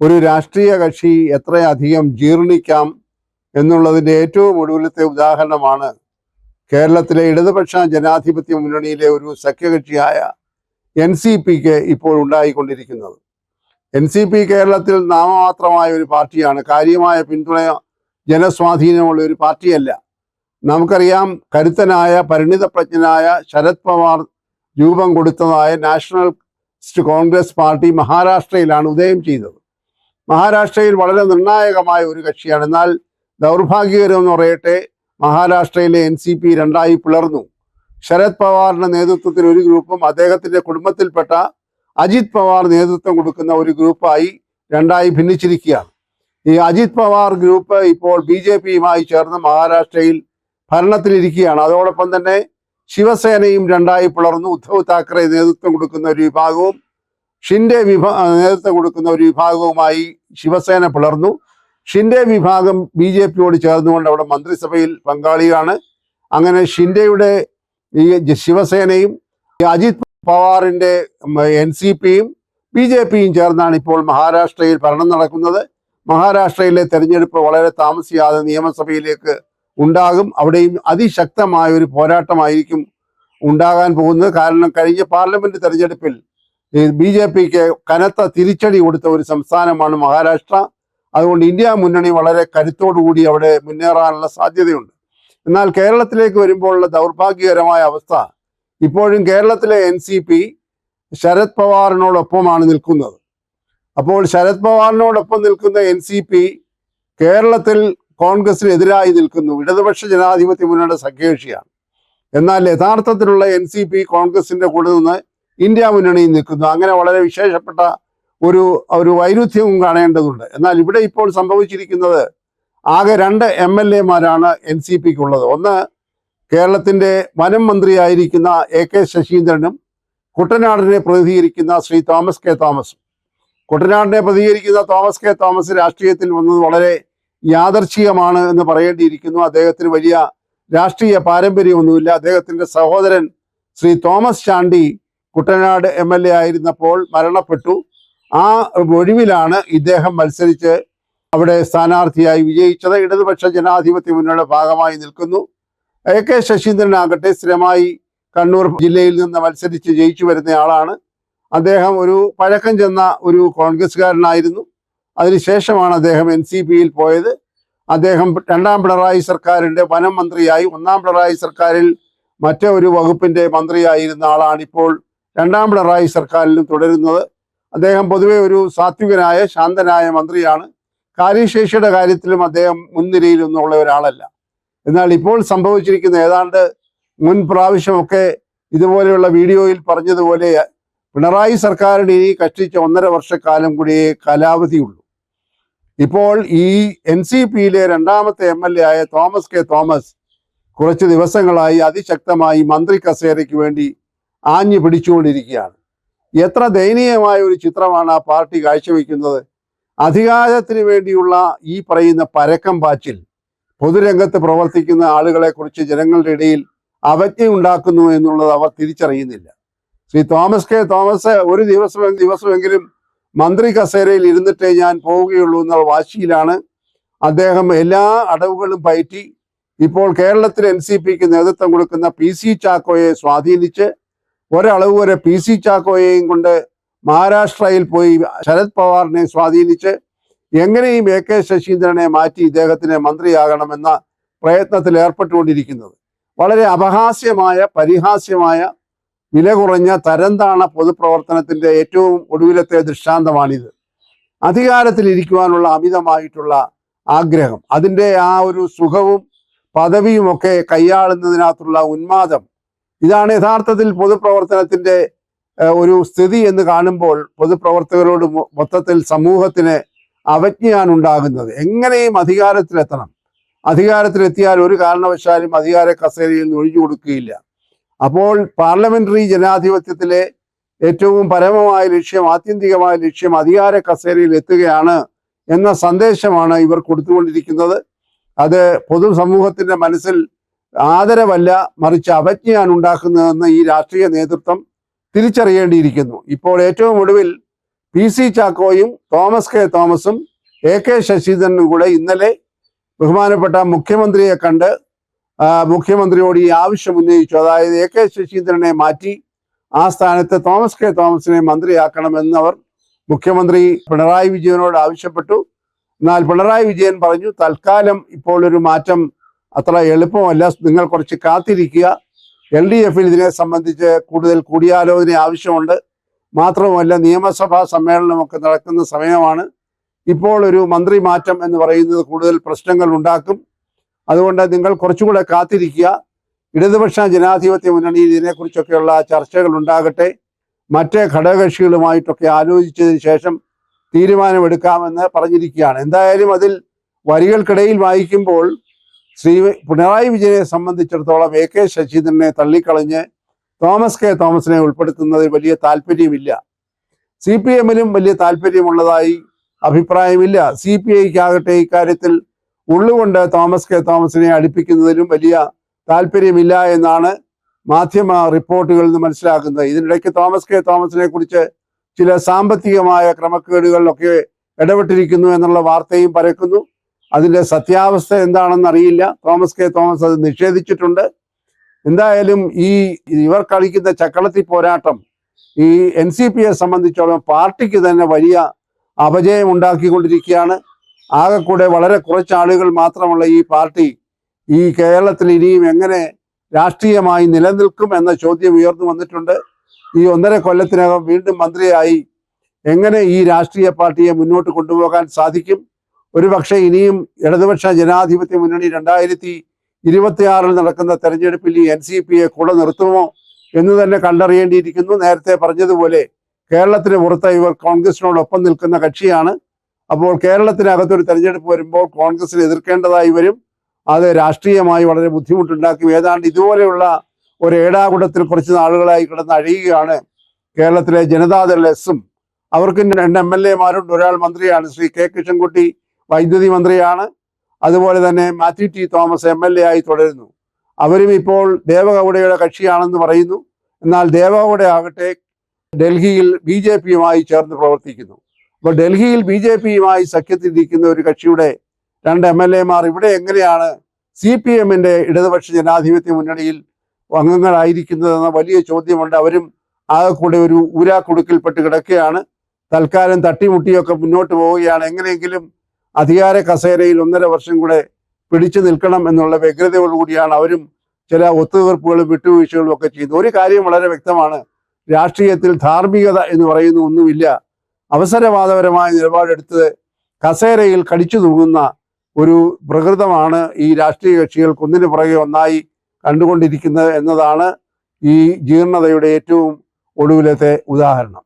ഒരു രാഷ്ട്രീയ കക്ഷി എത്രയധികം ജീർണിക്കാം എന്നുള്ളതിൻ്റെ ഏറ്റവും ഒടുവിലത്തെ ഉദാഹരണമാണ് കേരളത്തിലെ ഇടതുപക്ഷ ജനാധിപത്യ മുന്നണിയിലെ ഒരു സഖ്യകക്ഷിയായ NCPക്ക് ഇപ്പോൾ ഉണ്ടായിക്കൊണ്ടിരിക്കുന്നത്. NCP കേരളത്തിൽ നാമമാത്രമായ ഒരു പാർട്ടിയാണ്. കാര്യമായ പിന്തുണ ജനസ്വാധീനമുള്ള ഒരു പാർട്ടിയല്ല. നമുക്കറിയാം, കരുത്തനായ പരിണിതപ്രജ്ഞനായ ശരത് പവാർ രൂപം കൊടുത്തതായ നാഷണലിസ്റ്റ് കോൺഗ്രസ് പാർട്ടി മഹാരാഷ്ട്രയിലാണ് ഉദയം ചെയ്തത്. മഹാരാഷ്ട്രയിൽ വളരെ നിർണായകമായ ഒരു കക്ഷിയാണ്. എന്നാൽ ദൗർഭാഗ്യകരമെന്ന് പറയട്ടെ, മഹാരാഷ്ട്രയിലെ NCP രണ്ടായി പിളർന്നു. ശരത് പവാറിന്റെ നേതൃത്വത്തിൽ ഒരു ഗ്രൂപ്പും അദ്ദേഹത്തിന്റെ കുടുംബത്തിൽപ്പെട്ട അജിത് പവാർ നേതൃത്വം കൊടുക്കുന്ന ഒരു ഗ്രൂപ്പായി രണ്ടായി ഭിന്നിച്ചിരിക്കുകയാണ്. ഈ അജിത് പവാർ ഗ്രൂപ്പ് ഇപ്പോൾ BJPയുമായി ചേർന്ന് മഹാരാഷ്ട്രയിൽ ഭരണത്തിലിരിക്കുകയാണ്. അതോടൊപ്പം തന്നെ ശിവസേനയും രണ്ടായി പിളർന്നു. ഉദ്ധവ് താക്കറെ നേതൃത്വം കൊടുക്കുന്ന ഒരു വിഭാഗവും ഷിൻഡെ നേതൃത്വം കൊടുക്കുന്ന ഒരു വിഭാഗവുമായി ശിവസേന പിളർന്നു. ഷിൻഡെ വിഭാഗം BJPയോട് ചേർന്നുകൊണ്ട് അവിടെ മന്ത്രിസഭയിൽ പങ്കാളിയാണ്. അങ്ങനെ ഷിൻഡെയുടെ ഈ ശിവസേനയും അജിത് പവാറിന്റെ NCPയും BJPയും ചേർന്നാണ് ഇപ്പോൾ മഹാരാഷ്ട്രയിൽ ഭരണം നടക്കുന്നത്. മഹാരാഷ്ട്രയിലെ തെരഞ്ഞെടുപ്പ് വളരെ താമസിയാതെ നിയമസഭയിലേക്ക് ഉണ്ടാകും. അവിടെയും അതിശക്തമായ ഒരു പോരാട്ടമായിരിക്കും ഉണ്ടാകാൻ പോകുന്നത്. കാരണം കഴിഞ്ഞ പാർലമെന്റ് തെരഞ്ഞെടുപ്പിൽ BJPക്ക് കനത്ത തിരിച്ചടി കൊടുത്ത ഒരു സംസ്ഥാനമാണ് മഹാരാഷ്ട്ര. അതുകൊണ്ട് ഇന്ത്യ മുന്നണി വളരെ കരുത്തോടുകൂടി അവിടെ മുന്നേറാനുള്ള സാധ്യതയുണ്ട്. എന്നാൽ കേരളത്തിലേക്ക് വരുമ്പോഴുള്ള ദൗർഭാഗ്യകരമായ അവസ്ഥ, ഇപ്പോഴും കേരളത്തിലെ NCP ശരത് പവാറിനോടൊപ്പമാണ് നിൽക്കുന്നത്. അപ്പോൾ ശരത് പവാറിനോടൊപ്പം നിൽക്കുന്ന NCP കേരളത്തിൽ കോൺഗ്രസിനെതിരായി നിൽക്കുന്നു. ഇടതുപക്ഷ ജനാധിപത്യ മുന്നണിയുടെ സഖ്യകക്ഷിയാണ്. എന്നാൽ യഥാർത്ഥത്തിലുള്ള NCP കോൺഗ്രസിന്റെ കൂടെ നിന്ന് ഇന്ത്യ മുന്നണിയിൽ നിൽക്കുന്നു. അങ്ങനെ വളരെ വിശേഷപ്പെട്ട ഒരു വൈരുദ്ധ്യവും കാണേണ്ടതുണ്ട്. എന്നാൽ ഇവിടെ ഇപ്പോൾ സംഭവിച്ചിരിക്കുന്നത്, ആകെ 2 MLAമാരാണ് NCPക്കുള്ളത്. ഒന്ന് കേരളത്തിന്റെ വനം മന്ത്രിയായിരിക്കുന്ന AK ശശീന്ദ്രനും കുട്ടനാടിനെ പ്രതിനിധീകരിക്കുന്ന ശ്രീ തോമസ് കെ തോമസും. കുട്ടനാടിനെ പ്രതിനിധീകരിക്കുന്ന തോമസ് കെ തോമസ് രാഷ്ട്രീയത്തിൽ വന്നത് വളരെ യാദർച്ഛികമാണ് എന്ന് പറയേണ്ടിയിരിക്കുന്നു. അദ്ദേഹത്തിന് വലിയ രാഷ്ട്രീയ പാരമ്പര്യമൊന്നുമില്ല. അദ്ദേഹത്തിന്റെ സഹോദരൻ ശ്രീ തോമസ് ചാണ്ടി കുട്ടനാട് MLA ആയിരുന്നപ്പോൾ മരണപ്പെട്ടു. ആ ഒഴിവിലാണ് ഇദ്ദേഹം മത്സരിച്ച് അവിടെ സ്ഥാനാർത്ഥിയായി വിജയിച്ചത്. ഇടതുപക്ഷ ജനാധിപത്യ മുന്നണിയുടെ ഭാഗമായി നിൽക്കുന്നു. AK ശശീന്ദ്രനാകട്ടെ സ്ഥിരമായി കണ്ണൂർ ജില്ലയിൽ നിന്ന് മത്സരിച്ച് ജയിച്ചു വരുന്നയാളാണ്. അദ്ദേഹം ഒരു പഴക്കം ചെന്ന ഒരു കോൺഗ്രസ്സുകാരനായിരുന്നു. അതിനുശേഷമാണ് അദ്ദേഹം NCPയിൽ പോയത്. അദ്ദേഹം 2ാം പിണറായി സർക്കാരിന്റെ വനം മന്ത്രിയായി, 1ാം പിണറായി സർക്കാരിൽ മറ്റൊരു വകുപ്പിന്റെ മന്ത്രിയായിരുന്ന ആളാണ് ഇപ്പോൾ 2ാം പിണറായി സർക്കാരിലും തുടരുന്നത്. അദ്ദേഹം പൊതുവെ ഒരു സാത്വികനായ ശാന്തനായ മന്ത്രിയാണ്. കാര്യശേഷിയുടെ കാര്യത്തിലും അദ്ദേഹം മുൻനിരയിലൊന്നുള്ള ഒരാളല്ല. എന്നാൽ ഇപ്പോൾ സംഭവിച്ചിരിക്കുന്ന, ഏതാണ്ട് മുൻ പ്രാവശ്യമൊക്കെ ഇതുപോലെയുള്ള വീഡിയോയിൽ പറഞ്ഞതുപോലെ, പിണറായി സർക്കാരിന് ഇനി കഷ്ടിച്ച 1.5 വർഷക്കാലം കൂടിയേ കാലാവധിയുള്ളൂ. ഇപ്പോൾ ഈ NCPയിലെ 2ാമത്തെ MLA ആയ തോമസ് കെ തോമസ് കുറച്ച് ദിവസങ്ങളായി അതിശക്തമായി മന്ത്രി കസേരയ്ക്ക് വേണ്ടി ആഞ്ഞു പിടിച്ചുകൊണ്ടിരിക്കുകയാണ്. എത്ര ദയനീയമായ ഒരു ചിത്രമാണ് ആ പാർട്ടി കാഴ്ചവെക്കുന്നത്. അധികാരത്തിന് വേണ്ടിയുള്ള ഈ പറയുന്ന പരക്കം പാച്ചിൽ പൊതുരംഗത്ത് പ്രവർത്തിക്കുന്ന ആളുകളെ കുറിച്ച് ജനങ്ങളുടെ ഇടയിൽ അവജ്ഞയുണ്ടാക്കുന്നു എന്നുള്ളത് അവർ തിരിച്ചറിയുന്നില്ല. ശ്രീ തോമസ് കെ തോമസ് ഒരു ദിവസമെങ്കിലും മന്ത്രി കസേരയിൽ ഇരുന്നിട്ടേ ഞാൻ പോവുകയുള്ളൂ എന്നുള്ള വാശിയിലാണ്. അദ്ദേഹം എല്ലാ അടവുകളും പയറ്റി ഇപ്പോൾ കേരളത്തിൽ NCPക്ക് നേതൃത്വം കൊടുക്കുന്ന PC ചാക്കോയെ സ്വാധീനിച്ച് ഒരളവ് വരെ PC ചാക്കോയെയും കൊണ്ട് മഹാരാഷ്ട്രയിൽ പോയി ശരത് പവാറിനെ സ്വാധീനിച്ച് എങ്ങനെയും AK ശശീന്ദ്രനെ മാറ്റി ഇദ്ദേഹത്തിന് മന്ത്രിയാകണമെന്ന പ്രയത്നത്തിൽ ഏർപ്പെട്ടുകൊണ്ടിരിക്കുന്നത്. വളരെ അപഹാസ്യമായ, പരിഹാസ്യമായ, വില കുറഞ്ഞ തരംതാണ പൊതുപ്രവർത്തനത്തിന്റെ ഏറ്റവും ഒടുവിലത്തെ ദൃഷ്ടാന്തമാണിത്. അധികാരത്തിലിരിക്കുവാനുള്ള അമിതമായിട്ടുള്ള ആഗ്രഹം, അതിൻ്റെ ആ ഒരു സുഖവും പദവിയുമൊക്കെ കൈയാളുന്നതിനകത്തുള്ള ഉന്മാദം, ഇതാണ് യഥാർത്ഥത്തിൽ പൊതുപ്രവർത്തനത്തിന്റെ ഒരു സ്ഥിതി എന്ന് കാണുമ്പോൾ പൊതുപ്രവർത്തകരോട് മൊത്തത്തിൽ സമൂഹത്തിന് അവജ്ഞയാണ് ഉണ്ടാകുന്നത്. എങ്ങനെയും അധികാരത്തിലെത്തണം, അധികാരത്തിലെത്തിയാൽ ഒരു കാരണവശാലും അധികാര കസേരയിൽ നിന്ന് ഒഴിഞ്ഞു കൊടുക്കുകയില്ല. അപ്പോൾ പാർലമെന്ററി ജനാധിപത്യത്തിലെ ഏറ്റവും പരമമായ ലക്ഷ്യം, ആത്യന്തികമായ ലക്ഷ്യം അധികാര കസേരയിൽ എത്തുകയാണ് എന്ന സന്ദേശമാണ് ഇവർ കൊടുത്തുകൊണ്ടിരിക്കുന്നത്. അത് പൊതുസമൂഹത്തിന്റെ മനസ്സിൽ ആദരവല്ല, മറിച്ച് അവജ്ഞയാണ് ഉണ്ടാക്കുന്നതെന്ന് ഈ രാഷ്ട്രീയ നേതൃത്വം തിരിച്ചറിയേണ്ടിയിരിക്കുന്നു. ഇപ്പോൾ ഏറ്റവും ഒടുവിൽ PC ചാക്കോയും തോമസ് കെ തോമസും AK ശശീന്ദ്രനും കൂടെ ഇന്നലെ ബഹുമാനപ്പെട്ട മുഖ്യമന്ത്രിയെ കണ്ട് മുഖ്യമന്ത്രിയോട് ഈ ആവശ്യം ഉന്നയിച്ചു. അതായത് AK ശശീന്ദ്രനെ മാറ്റി ആ സ്ഥാനത്ത് തോമസ് കെ തോമസിനെ മന്ത്രിയാക്കണമെന്ന് അവർ മുഖ്യമന്ത്രി പിണറായി വിജയനോട് ആവശ്യപ്പെട്ടു. എന്നാൽ പിണറായി വിജയൻ പറഞ്ഞു, തൽക്കാലം ഇപ്പോൾ ഒരു മാറ്റം അത്ര എളുപ്പമല്ല, നിങ്ങൾ കുറച്ച് കാത്തിരിക്കുക, LDF-ൽ ഇതിനെ സംബന്ധിച്ച് കൂടുതൽ കൂടിയാലോചന ആവശ്യമുണ്ട്, മാത്രവുമല്ല നിയമസഭാ സമ്മേളനമൊക്കെ നടക്കുന്ന സമയമാണ്, ഇപ്പോൾ ഒരു മന്ത്രി മാറ്റം എന്ന് പറയുന്നത് കൂടുതൽ പ്രശ്നങ്ങൾ ഉണ്ടാക്കും, അതുകൊണ്ട് നിങ്ങൾ കുറച്ചുകൂടെ കാത്തിരിക്കുക, ഇടതുപക്ഷ ജനാധിപത്യ മുന്നണിയിൽ ഇതിനെക്കുറിച്ചൊക്കെയുള്ള ചർച്ചകൾ ഉണ്ടാകട്ടെ, മറ്റ് ഘടകകക്ഷികളുമായിട്ടൊക്കെ ആലോചിച്ചതിന് ശേഷം തീരുമാനമെടുക്കാമെന്ന് പറഞ്ഞിരിക്കുകയാണ്. എന്തായാലും അതിൽ വരികൾക്കിടയിൽ വായിക്കുമ്പോൾ ശ്രീ പിണറായി വിജയനെ സംബന്ധിച്ചിടത്തോളം AK ശശീന്ദ്രനെ തള്ളിക്കളഞ്ഞ് തോമസ് കെ തോമസിനെ ഉൾപ്പെടുത്തുന്നതിൽ വലിയ താല്പര്യമില്ല. CPM-ലും വലിയ താല്പര്യമുള്ളതായി അഭിപ്രായമില്ല. CPI-ക്കാകട്ടെ ഇക്കാര്യത്തിൽ ഉള്ളുകൊണ്ട് തോമസ് കെ തോമസിനെ അടുപ്പിക്കുന്നതിലും വലിയ താല്പര്യമില്ല എന്നാണ് മാധ്യമ റിപ്പോർട്ടുകളിൽ നിന്ന് മനസ്സിലാക്കുന്നത്. ഇതിനിടയ്ക്ക് തോമസ് കെ തോമസിനെ കുറിച്ച് ചില സാമ്പത്തികമായ ക്രമക്കേടുകളിലൊക്കെ ഇടപെട്ടിരിക്കുന്നു എന്നുള്ള വാർത്തയും പരക്കുന്നു. അതിൻ്റെ സത്യാവസ്ഥ എന്താണെന്ന് അറിയില്ല. തോമസ് കെ തോമസ് അത് നിഷേധിച്ചിട്ടുണ്ട്. എന്തായാലും ഇവർ കളിക്കുന്ന ചക്കളത്തി പോരാട്ടം ഈ NCPയെ സംബന്ധിച്ചോളം പാർട്ടിക്ക് തന്നെ വലിയ അപജയം ഉണ്ടാക്കിക്കൊണ്ടിരിക്കുകയാണ്. ആകെക്കൂടെ വളരെ കുറച്ചാളുകൾ മാത്രമുള്ള ഈ പാർട്ടി ഈ കേരളത്തിൽ ഇനിയും എങ്ങനെ രാഷ്ട്രീയമായി നിലനിൽക്കും എന്ന ചോദ്യം ഉയർന്നു വന്നിട്ടുണ്ട്. ഈ 1.5 കൊല്ലത്തിനകം വീണ്ടും മന്ത്രിയായി എങ്ങനെ ഈ രാഷ്ട്രീയ പാർട്ടിയെ മുന്നോട്ട് കൊണ്ടുപോകാൻ സാധിക്കും? ഒരുപക്ഷെ ഇനിയും ഇടതുപക്ഷ ജനാധിപത്യ മുന്നണി 2026 നടക്കുന്ന തെരഞ്ഞെടുപ്പിൽ ഈ NCPയെ കൂടെ നിർത്തുമോ എന്ന് തന്നെ കണ്ടറിയേണ്ടിയിരിക്കുന്നു. നേരത്തെ പറഞ്ഞതുപോലെ കേരളത്തിന് പുറത്ത് ഇവർ കോൺഗ്രസിനോടൊപ്പം നിൽക്കുന്ന കക്ഷിയാണ്. അപ്പോൾ കേരളത്തിനകത്തൊരു തെരഞ്ഞെടുപ്പ് വരുമ്പോൾ കോൺഗ്രസിനെ എതിർക്കേണ്ടതായി വരും. അത് രാഷ്ട്രീയമായി വളരെ ബുദ്ധിമുട്ടുണ്ടാക്കും. ഏതാണ്ട് ഇതുപോലെയുള്ള ഒരു ഏടാകുടത്തിൽ കുറച്ച് നാളുകളായി കിടന്ന് അഴിയുകയാണ് കേരളത്തിലെ ജനതാദൾ എസും. അവർക്ക് 2 MLA-മാരുണ്ട്, ഒരാൾ മന്ത്രിയാണ്, ശ്രീ K കൃഷ്ണൻകുട്ടി വൈദ്യുതി മന്ത്രിയാണ്, അതുപോലെ തന്നെ മാത്യു T തോമസ് MLA ആയി തുടരുന്നു. അവരും ഇപ്പോൾ ദേവഗൗഡയുടെ കക്ഷിയാണെന്ന് പറയുന്നു. എന്നാൽ ദേവഗൗഡ ആകട്ടെ ഡൽഹിയിൽ BJP-യുമായി ചേർന്ന് പ്രവർത്തിക്കുന്നു. അപ്പോൾ ഡൽഹിയിൽ BJP-യുമായി സഖ്യത്തിലിരിക്കുന്ന ഒരു കക്ഷിയുടെ 2 MLA-മാർ ഇവിടെ എങ്ങനെയാണ് CPM-ന്റെ ഇടതുപക്ഷ ജനാധിപത്യ മുന്നണിയിൽ അംഗങ്ങളായിരിക്കുന്നതെന്ന വലിയ ചോദ്യമുണ്ട്. അവരും ആകെക്കൂടെ ഒരു ഊരാക്കുടുക്കിൽപ്പെട്ട് കിടക്കുകയാണ്. തൽക്കാലം തട്ടിമുട്ടിയൊക്കെ മുന്നോട്ട് പോവുകയാണ്. എങ്ങനെയെങ്കിലും അധികാര കസേരയിൽ 1.5 വർഷം കൂടെ പിടിച്ചു നിൽക്കണം എന്നുള്ള വ്യഗ്രതയോടുകൂടിയാണ് അവരും ചില ഒത്തുതീർപ്പുകളും വിട്ടുവീഴ്ചകളും ഒക്കെ ചെയ്യുന്നത്. ഒരു കാര്യം വളരെ വ്യക്തമാണ്, രാഷ്ട്രീയത്തിൽ ധാർമ്മികത എന്ന് പറയുന്ന ഒന്നുമില്ല. അവസരവാദപരമായ നിലപാടെടുത്ത് കസേരയിൽ കടിച്ചു തൂങ്ങുന്ന ഒരു പ്രകൃതമാണ് ഈ രാഷ്ട്രീയ കക്ഷികൾക്ക് ഒന്നിനു പുറകെ ഒന്നായി കണ്ടുകൊണ്ടിരിക്കുന്നത് എന്നതാണ് ഈ ജീർണതയുടെ ഏറ്റവും ഒടുവിലത്തെ ഉദാഹരണം.